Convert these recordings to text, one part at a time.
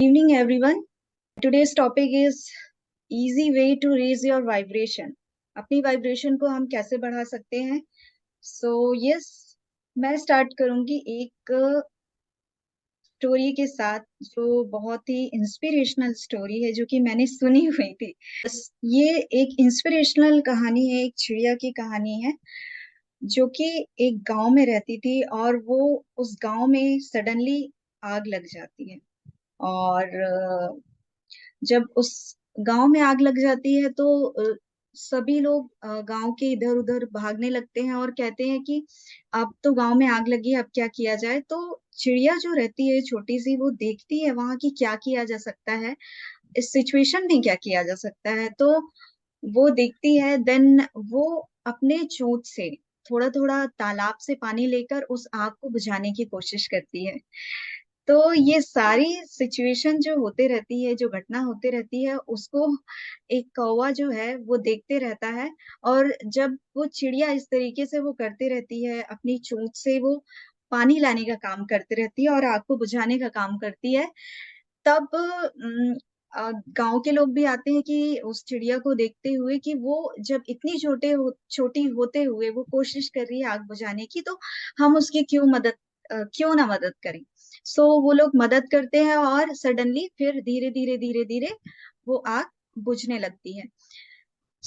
Evening, everyone. Today's topic is easy way to raise your vibration. अपनी vibration को हम कैसे बढ़ा सकते हैं? Yes, मैं स्टार्ट करूंगी एक स्टोरी के साथ जो बहुत ही इंस्पिरेशनल स्टोरी है जो कि मैंने सुनी हुई थी। ये एक इंस्पिरेशनल कहानी है, एक चिड़िया की कहानी है जो कि एक गांव में रहती थी और वो उस गांव में सडनली आग लग जाती है। और जब उस गांव में आग लग जाती है तो सभी लोग गांव के इधर उधर भागने लगते हैं और कहते हैं कि अब तो गांव में आग लगी, अब क्या किया जाए। तो चिड़िया जो रहती है छोटी सी, वो देखती है वहां की क्या किया जा सकता है, इस सिचुएशन में क्या किया जा सकता है। तो वो देखती है, देन वो अपने चोंच से थोड़ा थोड़ा तालाब से पानी लेकर उस आग को बुझाने की कोशिश करती है। तो ये सारी सिचुएशन जो होते रहती है, जो घटना होते रहती है, उसको एक कौवा जो है वो देखते रहता है। और जब वो चिड़िया इस तरीके से वो करते रहती है, अपनी चोंच से वो पानी लाने का काम करती रहती है और आग को बुझाने का काम करती है, तब गांव के लोग भी आते हैं कि उस चिड़िया को देखते हुए कि वो जब इतनी छोटी होते हुए वो कोशिश कर रही है आग बुझाने की, तो हम उसकी क्यों ना मदद करें। वो लोग मदद करते हैं और सडनली फिर धीरे धीरे धीरे धीरे वो आग बुझने लगती है।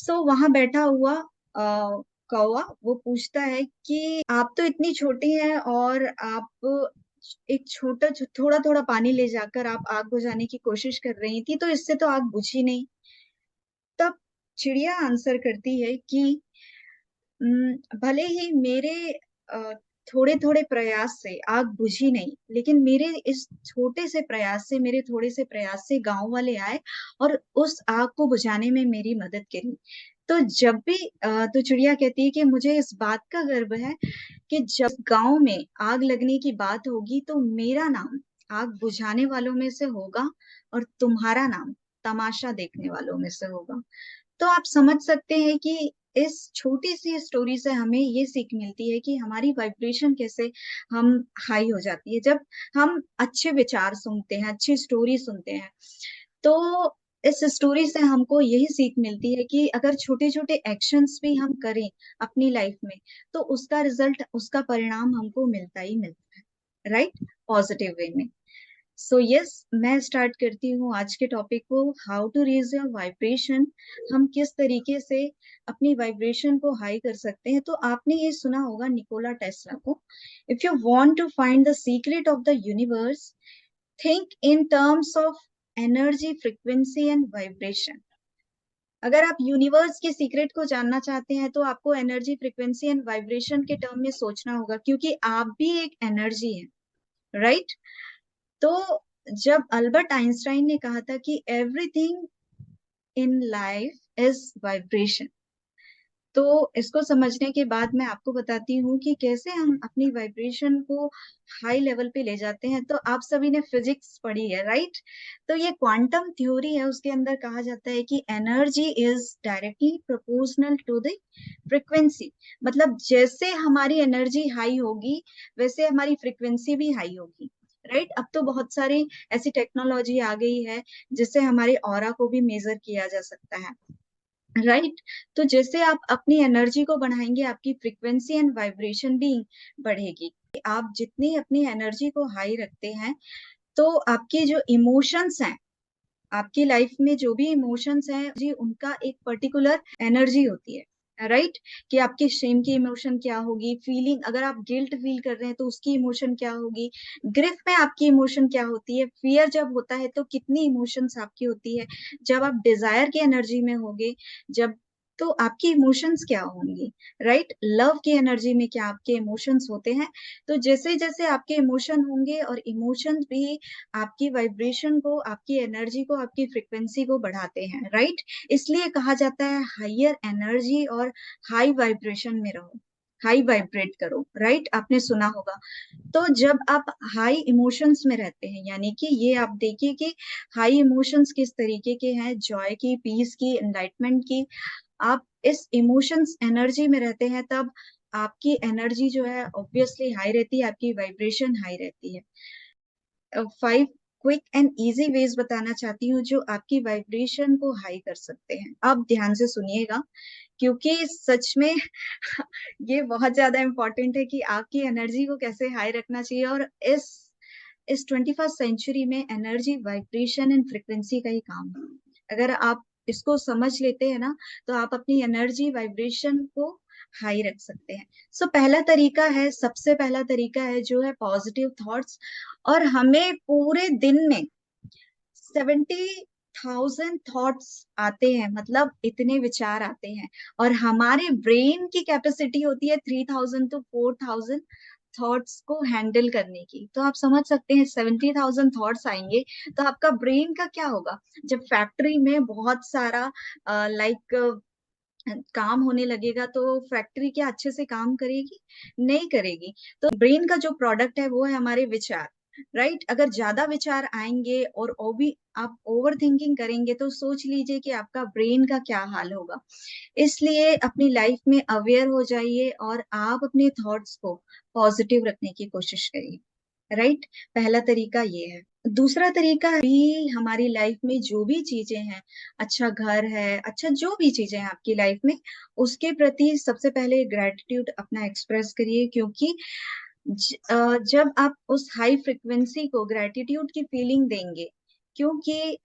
वहां बैठा हुआ कौवा वो पूछता है कि आप तो इतनी छोटी हैं और आप एक थोड़ा थोड़ा पानी ले जाकर आप आग बुझाने की कोशिश कर रही थी, तो इससे तो आग बुझी नहीं। तब चिड़िया आंसर करती है कि भले ही मेरे थोड़े थोड़े प्रयास से आग बुझी नहीं, लेकिन मेरे इस छोटे से प्रयास से, मेरे थोड़े से प्रयास से गांव वाले आए और उस आग को बुझाने में मेरी मदद करी। तो जब भी तो चिड़िया कहती है कि मुझे इस बात का गर्व है कि जब गांव में आग लगने की बात होगी तो मेरा नाम आग बुझाने वालों में से होगा और तुम्हारा नाम तमाशा देखने वालों में से होगा। तो आप समझ सकते हैं कि इस छोटी सी स्टोरी से हमें ये सीख मिलती है कि हमारी वाइब्रेशन कैसे हम हाई हो जाती है जब हम अच्छे विचार सुनते हैं, अच्छी स्टोरी सुनते हैं। तो इस स्टोरी से हमको यही सीख मिलती है कि अगर छोटे छोटे एक्शंस भी हम करें अपनी लाइफ में, तो उसका रिजल्ट, उसका परिणाम हमको मिलता ही मिलता है, राइट, पॉजिटिव वे में। यस, मैं स्टार्ट करती हूँ आज के टॉपिक को, how to raise your vibration. हम किस तरीके से अपनी वाइब्रेशन को हाई कर सकते हैं। तो आपने ये सुना होगा निकोला टेस्ला को, if you want to find the secret of the universe, think in terms of energy, frequency and vibration. अगर आप यूनिवर्स के सीक्रेट को जानना चाहते हैं तो आपको एनर्जी, फ्रीक्वेंसी एंड वाइब्रेशन के टर्म में सोचना होगा, क्योंकि आप भी एक एनर्जी है, राइट। तो जब अल्बर्ट आइंस्टाइन ने कहा था कि everything in life is vibration, तो इसको समझने के बाद मैं आपको बताती हूँ कि कैसे हम अपनी वाइब्रेशन को हाई लेवल पे ले जाते हैं। तो आप सभी ने फिजिक्स पढ़ी है, राइट। तो ये क्वांटम थ्योरी है, उसके अंदर कहा जाता है कि energy is directly proportional to the frequency. मतलब जैसे हमारी एनर्जी हाई होगी वैसे हमारी फ्रिक्वेंसी भी हाई होगी, राइट। अब तो बहुत सारी ऐसी टेक्नोलॉजी आ गई है जिससे हमारे ऑरा को भी मेजर किया जा सकता है, राइट। तो जैसे आप अपनी एनर्जी को बढ़ाएंगे, आपकी फ्रीक्वेंसी एंड वाइब्रेशन भी बढ़ेगी। आप जितनी अपनी एनर्जी को हाई रखते हैं, तो आपके जो इमोशंस हैं, आपकी लाइफ में जो भी इमोशंस हैं जी, उनका एक पर्टिकुलर एनर्जी होती है, राइट। कि आपके शेम की इमोशन क्या होगी, फीलिंग, अगर आप गिल्ट फील कर रहे हैं तो उसकी इमोशन क्या होगी, ग्रिफ में आपकी इमोशन क्या होती है, फियर जब होता है तो कितनी इमोशंस आपकी होती है, जब आप डिजायर की एनर्जी में होगे, जब, तो आपकी इमोशंस क्या होंगी, राइट। लव की एनर्जी में क्या आपके इमोशंस होते हैं। तो जैसे जैसे आपके इमोशन होंगे और इमोशंस भी आपकी वाइब्रेशन को, आपकी एनर्जी को, आपकी फ्रिक्वेंसी को बढ़ाते हैं, राइट। इसलिए कहा जाता है हाइयर एनर्जी और हाई वाइब्रेशन में रहो, हाई वाइब्रेट करो, राइट, आपने सुना होगा। तो जब आप हाई इमोशंस में रहते हैं, यानी कि ये आप देखिए कि हाई इमोशंस किस तरीके के हैं, जॉय की, पीस की, एनलाइटमेंट की। आप इस इमोशंस एनर्जी में रहते हैं, तब आपकी एनर्जी जो है ऑब्वियसली हाई रहती है, आपकी वाइब्रेशन हाई रहती है। 5 क्विक एंड इजी वेज बताना चाहती हूँ जो आपकी वाइब्रेशन को हाई कर सकते हैं। आप ध्यान से सुनिएगा, क्योंकि सच में ये बहुत ज्यादा इम्पोर्टेंट है कि आपकी एनर्जी को कैसे हाई रखना चाहिए। और इस 21st सेंचुरी में एनर्जी वाइब्रेशन एंड फ्रिक्वेंसी का ही काम है। अगर आप इसको समझ लेते हैं ना, तो आप अपनी एनर्जी वाइब्रेशन को हाई रख सकते हैं। पहला तरीका है, सबसे पहला तरीका है जो है पॉजिटिव थॉट्स। और हमें पूरे दिन में 70,000 थॉट्स आते हैं, मतलब इतने विचार आते हैं। और हमारे ब्रेन की कैपेसिटी होती है 3,000 to 4,000 थॉट्स को हैंडल करने की। तो आप समझ सकते हैं 70,000 थॉट्स आएंगे तो आपका ब्रेन का क्या होगा। जब फैक्ट्री में बहुत सारा लाइक काम होने लगेगा, तो फैक्ट्री क्या अच्छे से काम करेगी? नहीं करेगी। तो ब्रेन का जो प्रोडक्ट है वो है हमारे विचार, राइट। अगर ज्यादा विचार आएंगे और वो भी आप ओवर थिंकिंग करेंगे, तो सोच लीजिए कि आपका ब्रेन का क्या हाल होगा। इसलिए अपनी लाइफ में अवेयर हो जाइए और आप अपने थॉट्स को पॉजिटिव रखने की कोशिश करिए, राइट। पहला तरीका ये है। दूसरा तरीका भी, हमारी लाइफ में जो भी चीजें हैं, अच्छा घर है, अच्छा जो भी चीजें हैं आपकी लाइफ में, उसके प्रति सबसे पहले ग्रेटिट्यूड अपना एक्सप्रेस करिए। क्योंकि जब आप उस हाई फ्रिक्वेंसी को ग्रेटिट्यूड की फीलिंग देंगे, क्योंकि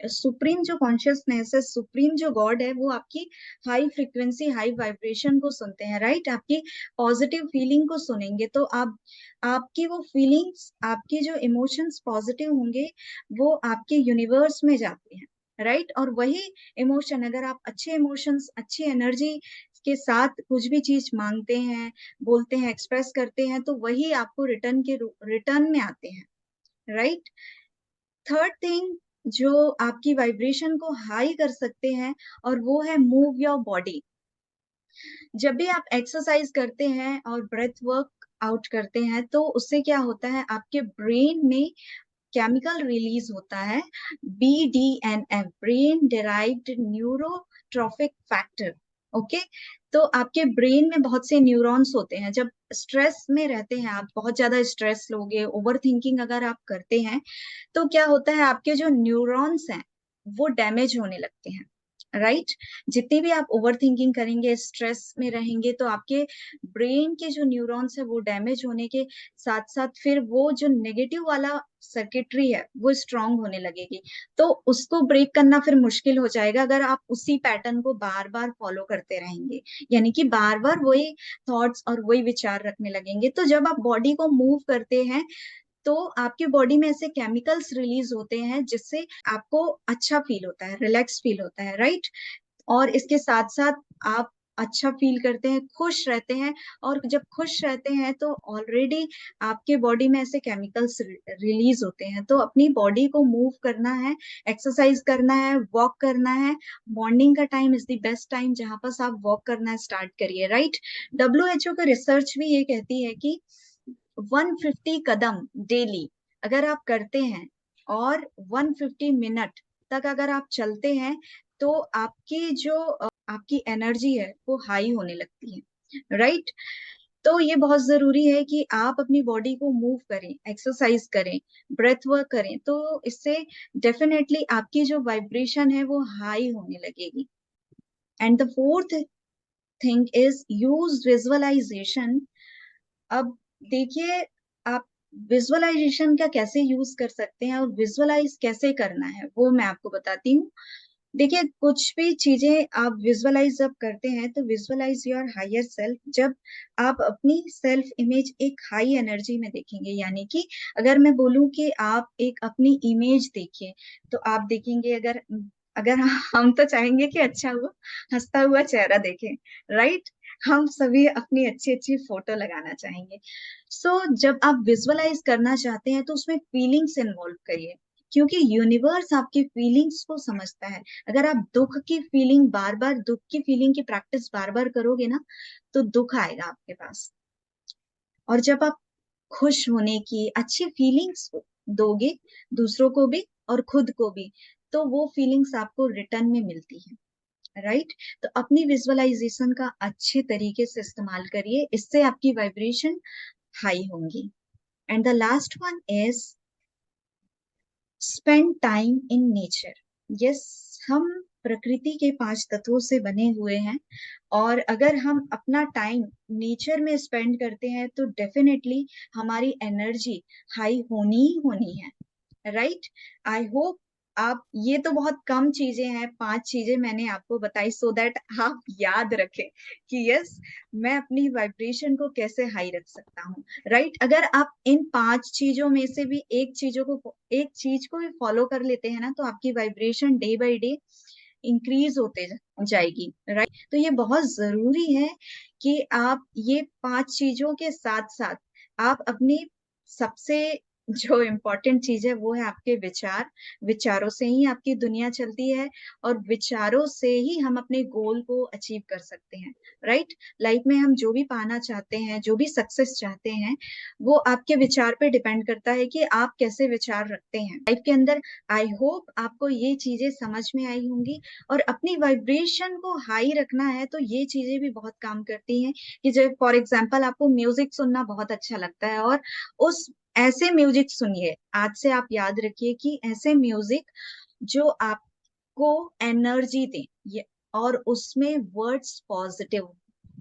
सुप्रीम जो कॉन्शियसनेस है, सुप्रीम जो गॉड है, वो आपकी हाई फ्रिक्वेंसी हाई वाइब्रेशन को सुनते हैं, राइट। आपकी पॉजिटिव फीलिंग को सुनेंगे तो आप, आपकी वो फीलिंग्स, आपके जो इमोशंस पॉजिटिव होंगे, वो आपके यूनिवर्स में जाते हैं, राइट। और वही इमोशन, अगर आप अच्छे इमोशंस, अच्छी एनर्जी के साथ कुछ भी चीज मांगते हैं, बोलते हैं, एक्सप्रेस करते हैं, तो वही आपको रिटर्न में आते हैं, राइट। थर्ड थिंग जो आपकी वाइब्रेशन को हाई कर सकते हैं, और वो है मूव योर बॉडी। जब भी आप एक्सरसाइज करते हैं और ब्रेथ वर्क आउट करते हैं, तो उससे क्या होता है, आपके ब्रेन में केमिकल रिलीज होता है, BDNF, brain derived neurotrophic factor. Okay. तो आपके ब्रेन में बहुत से न्यूरॉन्स होते हैं। जब स्ट्रेस में रहते हैं आप, बहुत ज्यादा स्ट्रेस लोगे, ओवर थिंकिंग अगर आप करते हैं, तो क्या होता है, आपके जो न्यूरॉन्स हैं वो डैमेज होने लगते हैं, राइट। जितनी भी आप ओवर थिंकिंग करेंगे, स्ट्रेस में रहेंगे, तो आपके ब्रेन के जो न्यूरॉन्स है वो डैमेज होने के साथ साथ फिर वो जो नेगेटिव वाला सर्किटरी है वो स्ट्रांग होने लगेगी। तो उसको ब्रेक करना फिर मुश्किल हो जाएगा अगर आप उसी पैटर्न को बार बार फॉलो करते रहेंगे, यानी कि बार बार वही थॉट्स और वही विचार रखने लगेंगे। तो जब आप बॉडी को मूव करते हैं, तो आपके बॉडी में ऐसे केमिकल्स रिलीज होते हैं जिससे आपको अच्छा फील होता है, रिलैक्स फील होता है, राइट। और इसके साथ साथ आप अच्छा फील करते हैं, खुश रहते हैं। और जब खुश रहते हैं तो ऑलरेडी आपके बॉडी में ऐसे केमिकल्स रिलीज होते हैं। तो अपनी बॉडी को मूव करना है, एक्सरसाइज करना है, वॉक करना है। मॉर्निंग का time is the best time जहां पर आप वॉक करना स्टार्ट करिए, राइट। WHO का रिसर्च भी ये कहती है कि 150 कदम डेली अगर आप करते हैं और 150 मिनट तक अगर आप चलते हैं, तो आपकी जो आपकी एनर्जी है वो हाई होने लगती है, राइट। तो ये बहुत जरूरी है कि आप अपनी बॉडी को मूव करें, एक्सरसाइज करें, ब्रेथ वर्क करें, तो इससे डेफिनेटली आपकी जो वाइब्रेशन है वो हाई होने लगेगी। And the fourth thing is use visualisation. अब देखिए, आप विजुअलाइजेशन का कैसे यूज कर सकते हैं और विजुअलाइज कैसे करना है वो मैं आपको बताती हूँ। देखिए, कुछ भी चीजें आप विजुअलाइज जब करते हैं, तो विजुअलाइज योर हायर सेल्फ। जब आप अपनी सेल्फ इमेज एक हाई एनर्जी में देखेंगे, यानी कि अगर मैं बोलूं कि आप एक अपनी इमेज देखिए, तो आप देखेंगे, अगर अगर हम तो चाहेंगे कि अच्छा हुआ हंसता हुआ चेहरा देखें, राइट। हम सभी अपनी अच्छी अच्छी फोटो लगाना चाहेंगे। जब आप विजुअलाइज करना चाहते हैं, तो उसमें फीलिंग्स इन्वॉल्व करिए, क्योंकि यूनिवर्स आपकी फीलिंग्स को समझता है। अगर आप दुख की फीलिंग बार बार, दुख की फीलिंग की प्रैक्टिस बार बार करोगे ना, तो दुख आएगा आपके पास। और जब आप खुश होने की अच्छी फीलिंग्स दोगे दूसरों को भी और खुद को भी, तो वो फीलिंग्स आपको रिटर्न में मिलती है, राइट। तो अपनी विजुअलाइजेशन का अच्छे तरीके से इस्तेमाल करिए, इससे आपकी वाइब्रेशन हाई होंगी। And the last one is spend time in nature. Yes, हम प्रकृति के पांच तत्वों से बने हुए हैं, और अगर हम अपना टाइम नेचर में स्पेंड करते हैं तो डेफिनेटली हमारी एनर्जी हाई होनी ही होनी है, राइट। आई होप आप, ये तो बहुत कम चीजें हैं, पांच चीजें मैंने आपको बताई सो दैट आप याद रखें कि यस, मैं अपनी वाइब्रेशन को कैसे हाई रख सकता हूँ, राइट। अगर आप इन पांच चीजों में से भी एक चीज को भी फॉलो कर लेते हैं ना, तो आपकी vibration day by day increase होते जाएगी, राइट। तो ये बहुत जरूरी है कि आप ये पांच चीजों के साथ साथ आप अपनी सबसे जो इम्पोर्टेंट चीज है वो है आपके विचार। विचारों से ही आपकी दुनिया चलती है, और विचारों से ही हम अपने गोल को अचीव कर सकते हैं, राइट। लाइफ में हम जो भी पाना चाहते हैं, जो भी सक्सेस चाहते हैं, वो आपके विचार पे डिपेंड करता है कि आप कैसे विचार रखते हैं लाइफ के अंदर। आई होप आपको ये चीजें समझ में आई होंगी। और अपनी वाइब्रेशन को हाई रखना है तो ये चीजें भी बहुत काम करती हैं, कि जब फॉर एग्जांपल आपको म्यूजिक सुनना बहुत अच्छा लगता है, और उस ऐसे म्यूजिक सुनिए, आज से आप याद रखिए कि ऐसे म्यूजिक जो आपको एनर्जी दे, ये, और उसमें वर्ड्स पॉजिटिव।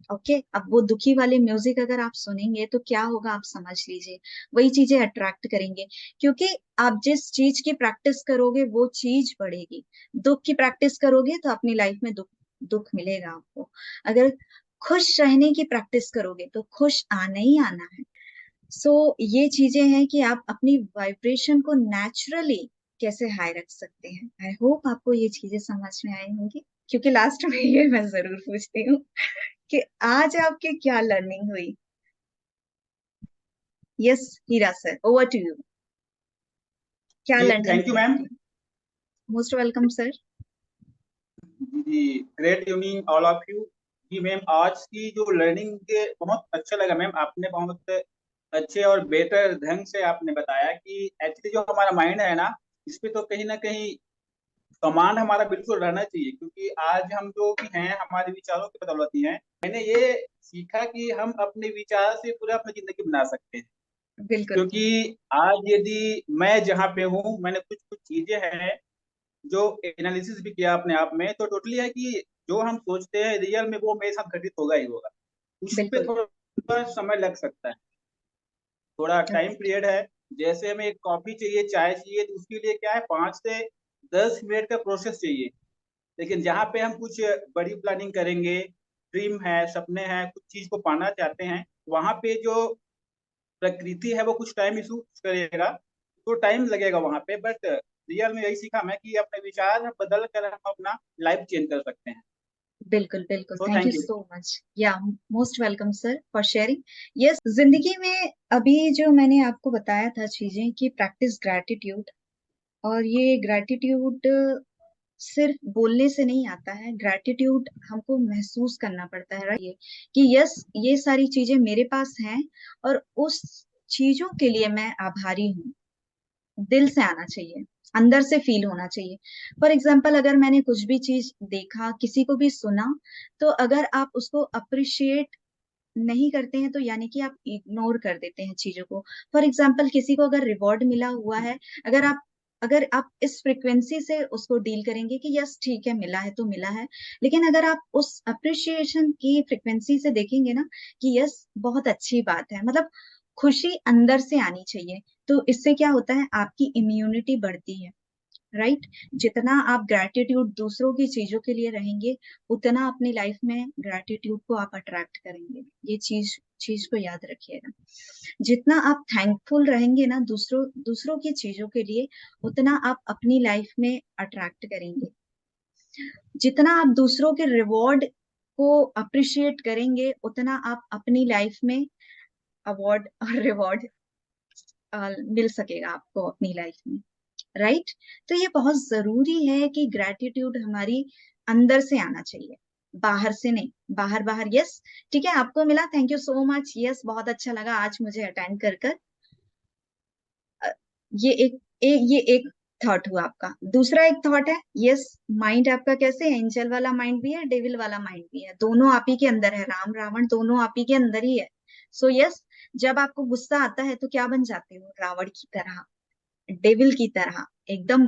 ओके, अब वो दुखी वाले म्यूजिक अगर आप सुनेंगे तो क्या होगा आप समझ लीजिए, वही चीजें अट्रैक्ट करेंगे, क्योंकि आप जिस चीज की प्रैक्टिस करोगे वो चीज बढ़ेगी। दुख की प्रैक्टिस करोगे तो अपनी लाइफ में दुख दुख मिलेगा आपको। अगर खुश रहने की प्रैक्टिस करोगे तो खुश आना ही आना है। ये चीजें हैं कि आप अपनी वाइब्रेशन को नेचुरली कैसे हाई रख सकते हैं। आई होप आपको ये चीजें समझ में आई होंगी, क्योंकि लास्ट में ये मैं जरूर पूछती हूँ कि आज आपकी क्या लर्निंग हुई। Yes, Hira sir, over to you. क्या जी लर्निंग थैंक यू हुई मैम। आपकी? Most welcome sir. जी great evening all of you. जी मैम, आज की जो लर्निंग के बहुत अच्छा लगा मैम, आपने बहुत अच्छे और बेहतर ढंग से आपने बताया कि एक्चुअली जो हमारा माइंड है ना, इस पे तो कहीं ना कहीं कमांड हमारा बिल्कुल रहना चाहिए, क्योंकि आज हम जो भी हैं हमारे विचारों की बदौलत ही हैं। मैंने ये सीखा कि हम अपने विचार से पूरा अपनी जिंदगी बना सकते हैं। बिल्कुल। क्योंकि आज यदि मैं जहाँ पे हूँ, मैंने कुछ कुछ चीजें हैं जो एनालिसिस भी किया अपने आप में, तो टोटली है कि जो हम सोचते हैं रियल में वो मेरे साथ घटित होगा ही होगा। उस पे बिल्कुल। थोड़ा समय लग सकता है, थोड़ा टाइम राइट। पीरियड है। जैसे हमें एक कॉफी चाहिए, चाय चाहिए, तो उसके लिए क्या है, 5 से 10 मिनट का प्रोसेस चाहिए। लेकिन जहाँ पे हम कुछ बड़ी प्लानिंग करेंगे, ड्रीम है, सपने हैं, कुछ चीज को पाना चाहते हैं, वहां पे जो प्रकृति है वो कुछ टाइम इशू करेगा, तो टाइम लगेगा वहां पे। बट रियल में यही सीखा मैं कि अपने विचार बदल कर हम अपना लाइफ चेंज कर सकते हैं। बिल्कुल बिल्कुल, so thank you thank you. So much. Yeah, most welcome sir for sharing. Yes, जिंदगी में अभी जो मैंने आपको बताया था चीजें, कि प्रैक्टिस ग्रैटिट्यूड, और ये ग्रैटिट्यूड सिर्फ बोलने से नहीं आता है। ग्रैटिट्यूड हमको महसूस करना पड़ता है, राइट, कि यस, ये सारी चीजें मेरे पास हैं, और उस चीजों के लिए मैं आभारी हूँ। दिल से आना चाहिए, अंदर से फील होना चाहिए। फॉर एग्जाम्पल, अगर मैंने कुछ भी चीज देखा, किसी को भी सुना, तो अगर आप उसको अप्रिशिएट नहीं करते हैं तो यानी कि आप इग्नोर कर देते हैं चीजों को। फॉर एग्जाम्पल, किसी को अगर रिवॉर्ड मिला हुआ है, अगर आप इस फ्रिक्वेंसी से उसको डील करेंगे कि यस ठीक है, मिला है तो मिला है, लेकिन अगर आप उस अप्रिशिएशन की फ्रिक्वेंसी से देखेंगे ना, कि यस बहुत अच्छी बात है, मतलब खुशी अंदर से आनी चाहिए, तो इससे क्या होता है, आपकी इम्यूनिटी बढ़ती है, राइट। जितना आप ग्रैटिट्यूड दूसरों की चीजों के लिए रहेंगे, उतना अपनी लाइफ में ग्रैटिट्यूड को आप अट्रैक्ट करेंगे। ये चीज चीज को याद रखिएगा। जितना आप थैंकफुल रहेंगे ना दूसरों दूसरों की चीजों के लिए, उतना आप अपनी लाइफ में अट्रैक्ट करेंगे। जितना आप दूसरों के रिवॉर्ड को अप्रिशिएट करेंगे, उतना आप अपनी लाइफ में अवार्ड और रिवॉर्ड मिल सकेगा आपको अपनी लाइफ में, राइट। तो ये बहुत जरूरी है कि ग्रैटिट्यूड हमारी अंदर से आना चाहिए, बाहर से नहीं। बाहर बाहर, यस, ठीक है, आपको मिला, thank you so much. Yes, बहुत अच्छा लगा आज मुझे अटेंड कर कर। अ, ये एक थॉट हुआ आपका। दूसरा एक थॉट है, यस, माइंड आपका कैसे है, एंजल वाला माइंड भी है, डेविल वाला माइंड भी है, दोनों आप ही के अंदर है, राम रावण दोनों आप ही के अंदर ही है। यस, जब आपको गुस्सा आता है तो क्या बन जाते हो, रावण की तरह, डेविल की तरह एकदम।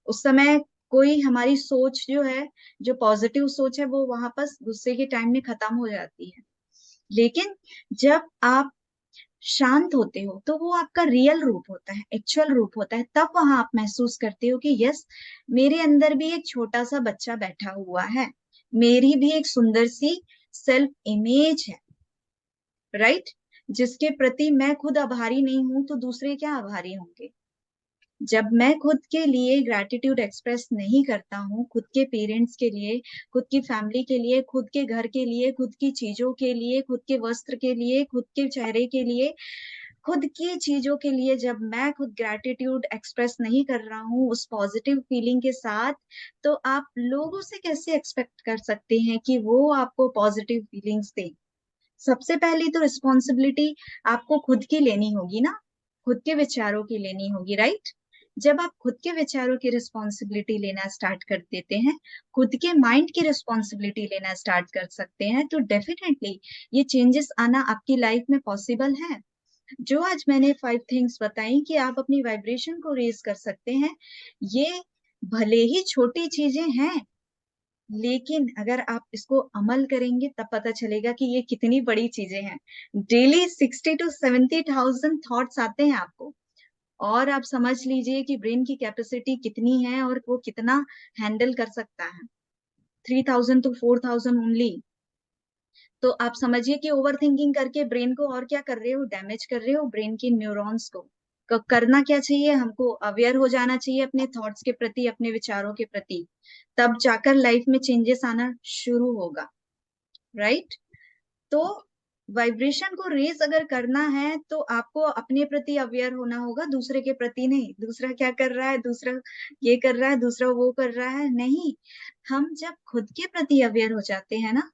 उस समय कोई हमारी सोच जो है, जो पॉजिटिव सोच है, वो वहां पर गुस्से के टाइम में खत्म हो जाती है। लेकिन जब आप शांत होते हो तो वो आपका रियल रूप होता है, एक्चुअल रूप होता है। तब वहां आप महसूस करते हो कि यस, मेरे अंदर भी एक छोटा सा बच्चा बैठा हुआ है, मेरी भी एक सुंदर सी सेल्फ इमेज है, राइट, जिसके प्रति मैं खुद आभारी नहीं हूं तो दूसरे क्या आभारी होंगे। जब मैं खुद के लिए ग्रैटिट्यूड एक्सप्रेस नहीं करता हूँ, खुद के पेरेंट्स के लिए, खुद की फैमिली के लिए, खुद के घर के लिए, खुद की चीजों के लिए, खुद के वस्त्र के लिए, खुद के चेहरे के लिए, खुद की चीजों के लिए, जब मैं खुद ग्रैटिट्यूड एक्सप्रेस नहीं कर रहा हूँ उस पॉजिटिव फीलिंग के साथ, तो आप लोगों से कैसे एक्सपेक्ट कर सकते हैं कि वो आपको पॉजिटिव फीलिंग्स दें। सबसे पहली तो रिस्पॉन्सिबिलिटी आपको खुद की लेनी होगी ना, खुद के विचारों की लेनी होगी, राइट। जब आप खुद के विचारों की रिस्पॉन्सिबिलिटी लेना स्टार्ट कर देते हैं, खुद के माइंड की रिस्पॉन्सिबिलिटी लेना स्टार्ट कर सकते हैं, तो डेफिनेटली ये चेंजेस आना आपकी लाइफ में पॉसिबल है। जो आज मैंने 5 थिंग्स बताई कि आप अपनी वाइब्रेशन को रेज कर सकते हैं, ये भले ही छोटी चीजें हैं, लेकिन अगर आप इसको अमल करेंगे तब पता चलेगा कि ये कितनी बड़ी चीजें हैं। डेली 60 to 70,000 थॉट्स आते हैं आपको, और आप समझ लीजिए कि ब्रेन की कैपेसिटी कितनी है और वो कितना हैंडल कर सकता है। 3,000 to 4,000 ओनली। तो आप समझिए कि ओवर थिंकिंग करके ब्रेन को और क्या कर रहे हो, डैमेज कर रहे हो ब्रेन की न्यूरॉन्स को। करना क्या चाहिए हमको, अवेयर हो जाना चाहिए अपने थॉट्स के प्रति, अपने विचारों के प्रति। तब जाकर लाइफ में चेंजेस आना शुरू होगा, राइट। तो वाइब्रेशन को रेज अगर करना है तो आपको अपने प्रति अवेयर होना होगा, दूसरे के प्रति नहीं। दूसरा क्या कर रहा है, दूसरा ये कर रहा है, दूसरा वो कर रहा है, नहीं। हम जब खुद के प्रति अवेयर हो जाते हैं ना,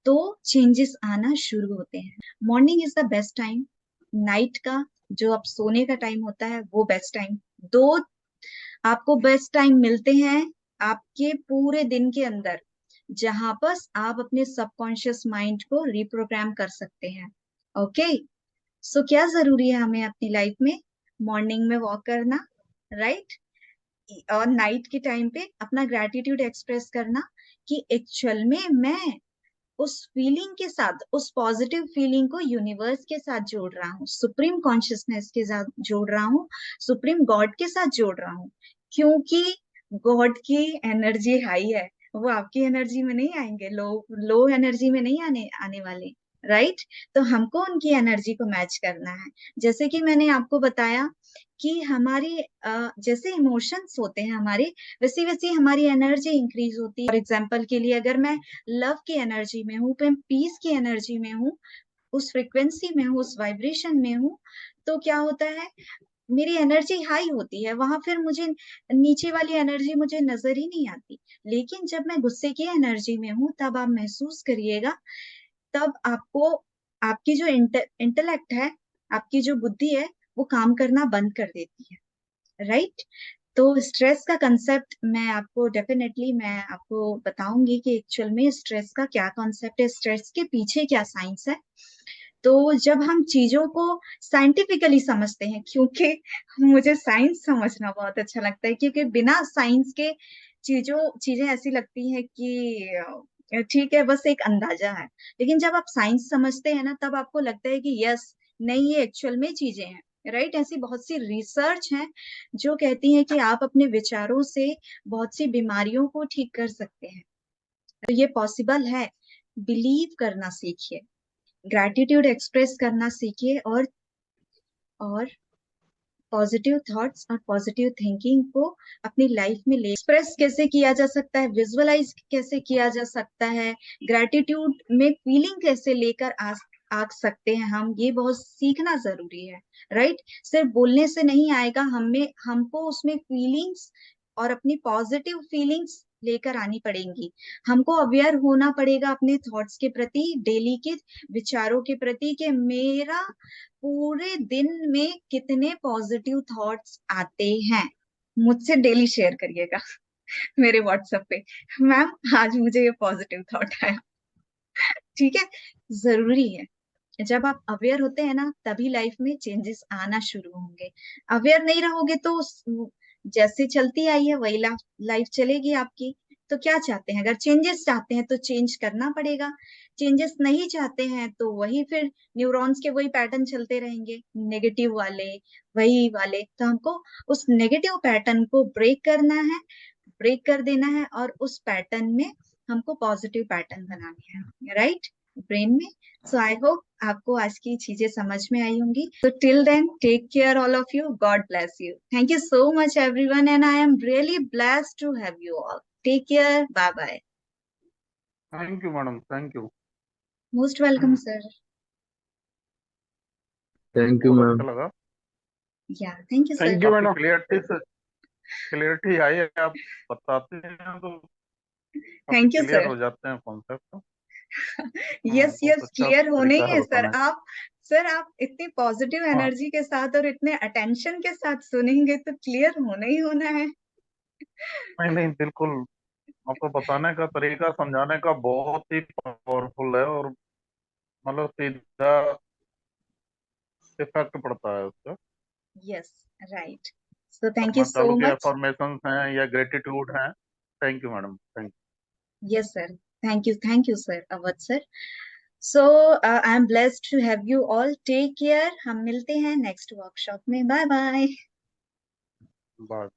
तो चेंजेस आना शुरू होते हैं। Morning is the best time, night का जो अब सोने का टाइम होता है वो बेस्ट टाइम। दो आपको बेस्ट टाइम मिलते हैं आपके पूरे दिन के अंदर, जहां पर आप अपने सबकॉन्शियस माइंड को रिप्रोग्राम कर सकते हैं। ओके, सो क्या जरूरी है हमें अपनी लाइफ में, मॉर्निंग में वॉक करना, राइट, और नाइट के टाइम पे अपना ग्रैटिट्यूड एक्सप्रेस करना कि एक्चुअल में मैं उस फीलिंग के साथ, उस पॉजिटिव फीलिंग को यूनिवर्स के साथ जोड़ रहा हूँ, सुप्रीम कॉन्शियसनेस के साथ जोड़ रहा हूँ, सुप्रीम गॉड के साथ जोड़ रहा हूँ। क्योंकि गॉड की एनर्जी हाई है, वो आपकी एनर्जी में नहीं आएंगे, लो लो एनर्जी में नहीं आने आने वाले, राइट। तो हमको उनकी एनर्जी को मैच करना है। जैसे कि मैंने आपको बताया कि हमारी जैसे इमोशंस होते हैं हमारे, वैसी वैसी हमारी एनर्जी इंक्रीज होती है। फॉर एग्जाम्पल के लिए, अगर मैं लव की एनर्जी में हूँ, मैं पीस की एनर्जी में हूँ, उस फ्रिक्वेंसी में हूँ, उस वाइब्रेशन में हूँ, तो क्या होता है, मेरी एनर्जी हाई होती है, वहां फिर मुझे नीचे वाली एनर्जी मुझे नजर ही नहीं आती। लेकिन जब मैं गुस्से की एनर्जी में हूँ, तब आप महसूस करिएगा, तब आपको आपकी जो इंटेलेक्ट है, आपकी जो बुद्धि है, वो काम करना बंद कर देती है, राइट। तो स्ट्रेस का कंसेप्ट मैं आपको बताऊंगी कि एक्चुअल में स्ट्रेस का क्या कॉन्सेप्ट है, स्ट्रेस के पीछे क्या साइंस है। तो जब हम चीजों को साइंटिफिकली समझते हैं, क्योंकि मुझे साइंस समझना बहुत अच्छा लगता है, क्योंकि बिना साइंस के चीजें ऐसी लगती हैं कि ठीक है, बस एक अंदाजा है। लेकिन जब आप साइंस समझते हैं ना, तब आपको लगता है कि यस, नहीं, ये एक्चुअल में चीजें हैं, राइट। ऐसी बहुत सी रिसर्च हैं जो कहती हैं कि आप अपने विचारों से बहुत सी बीमारियों को ठीक कर सकते हैं। तो ये पॉसिबल है। बिलीव करना सीखिए, ग्रैटिट्यूड एक्सप्रेस करना सीखिए, और पॉजिटिव थॉट्स और पॉजिटिव थिंकिंग को अपनी लाइफ में ले एक्सप्रेस कैसे किया जा सकता है, विजुअलाइज कैसे किया जा सकता है, ग्रैटिट्यूड में फीलिंग कैसे लेकर आ सकते हैं हम, ये बहुत सीखना जरूरी है, राइट। सिर्फ बोलने से नहीं आएगा, हमें हमको उसमें फीलिंग्स और अपनी पॉजिटिव फीलिंग्स लेकर आनी पड़ेंगी। हमको अवेयर होना पड़ेगा अपने थॉट्स के प्रति, डेली के विचारों के प्रति, कि मेरा पूरे दिन में कितने पॉजिटिव थॉट्स आते हैं। मुझसे डेली शेयर करिएगा मेरे व्हाट्सएप पे, मैम आज मुझे ये पॉजिटिव थॉट आया, ठीक है, जरूरी है। जब आप अवेयर होते हैं ना, तभी लाइफ में चेंजेस आना शुरू होंगे। अवेयर नहीं रहोगे तो जैसे चलती आई है वही लाइफ चलेगी आपकी। तो क्या चाहते हैं? अगर चेंजेस चाहते हैं तो चेंज करना पड़ेगा। चेंजेस नहीं चाहते हैं तो वही फिर न्यूरॉन्स के वही पैटर्न चलते रहेंगे, नेगेटिव वाले, वही वाले। तो हमको उस नेगेटिव पैटर्न को ब्रेक करना है, ब्रेक कर देना है, और उस पैटर्न में हमको पॉजिटिव पैटर्न बनाने हैं, राइट, ब्रेन में। सो आई होप आपको आज की चीजें समझ में आई होंगी। तो till then, take care all of you, God bless you, thank you so much everyone, and I am really blessed to have you all. Take care, bye bye. Thank you madam, thank you. Most welcome sir. Thank you बहुत ma'am. अच्छा लगा। Yeah thank you thank sir. You काफी madam. Clarity आई है, आप बताते हैं तो काफी थैंक यू क्लियर सर। हो जाते हैं कॉन्सेप्ट। यस बहुत यस, अच्छा क्लियर होने तरीका ही है है सर। बताने आप, सर आप इतनी पॉजिटिव का। हाँ, एनर्जी के साथ और इतने अटेंशन के साथ सुनेंगे तो क्लियर होना ही होना है। नहीं नहीं, बिल्कुल। आपको बताने का तरीका, समझाने का बहुत ही पावरफुल है, और मतलब सीधा इफेक्ट पड़ता है उसका। Yes, right. So thank you अपना सो चालू के मच। अफर्मेशंस हैं या ग्रेटिट्यूड हैं। Thank you madam, thank yes sir, thank you sir, Awadh sir. So I am blessed to have you all. Take care, हम मिलते हैं नेक्स्ट वर्कशॉप में। Bye bye. यू। बाय।